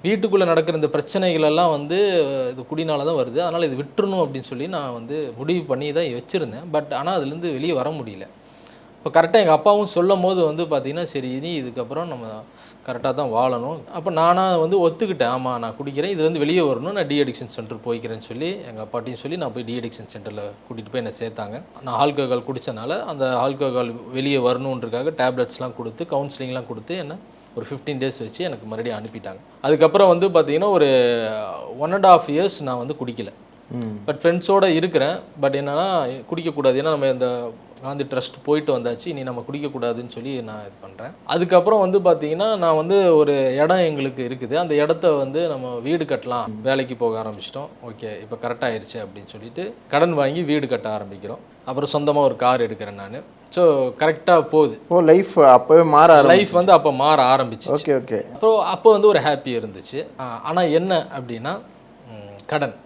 வீட்டுக்குள்ளே நடக்கிற இந்த பிரச்சனைகள் எல்லாம் வந்து இது குடினால தான் வருது. அதனால் இது விட்டுறணும் அப்படின்னு சொல்லி நான் வந்து முடிவு பண்ணி தான் வச்சுருந்தேன். பட் ஆனால் அதுலேருந்து வெளியே வர முடியல. இப்போ கரெக்டாக எங்கள் அப்பாவும் சொல்லும்போது வந்து பார்த்தீங்கன்னா, சரி இனி இதுக்கப்புறம் நம்ம கரெக்டாக தான் வாழணும். அப்போ நானா வந்து ஒத்துக்கிட்டேன். ஆமாம் நான் குடிக்கிறேன். இதுலேருந்து வெளியே வரணும். நான் டி அடிக்ஷன் சென்டர் போய்க்கிறேன்னு சொல்லி எங்கள் அப்பாட்டையும் சொல்லி நான் போய் டி அடிக்ஷன் சென்டரில் கூட்டிகிட்டு போய் என்னை சேர்த்தாங்க. நான் ஆல்கஹால் குடித்தனால அந்த ஆல்கஹால் வெளியே வரணுன்றதுக்காக டேப்லெட்ஸ்லாம் கொடுத்து கவுன்சிலிங்லாம் கொடுத்து என்ன ஒரு 15 டேஸ் வச்சு எனக்கு மறுபடியும் அனுப்பிட்டாங்க. அதுக்கப்புறம் வந்து பார்த்தீங்கன்னா ஒரு 1½ இயர்ஸ் நான் வந்து குடிக்கல. பட் ஃப்ரெண்ட்ஸோடு இருக்கிறேன். பட் என்னென்னா குடிக்கக்கூடாது. ஏன்னா நம்ம இந்த காந்தி ட்ரஸ்ட் போயிட்டு வந்தாச்சு. இனி நம்ம குடிக்கக்கூடாதுன்னு சொல்லி நான் இது பண்ணுறேன். அதுக்கப்புறம் வந்து பார்த்தீங்கன்னா நான் வந்து ஒரு இடம் எங்களுக்கு இருக்குது. அந்த இடத்த வந்து நம்ம வீடு கட்டலாம். வேலைக்கு போக ஆரம்பிச்சிட்டோம். ஓகே இப்போ கரெக்டாக ஆயிடுச்சு அப்படின்னு சொல்லிட்டு கடன் வாங்கி வீடு கட்ட ஆரம்பிக்கிறோம். அப்புறம் சொந்தமாக ஒரு கார் எடுக்கிறேன் நான். ஸோ கரெக்டாக போகுது. லைஃப் அப்போவே லைஃப் வந்து அப்போ மாற ஆரம்பிச்சு. Okay okay. அப்புறம் அப்போ வந்து ஒரு ஹாப்பி இருந்துச்சு. ஆனால் என்ன அப்படின்னா கடன்.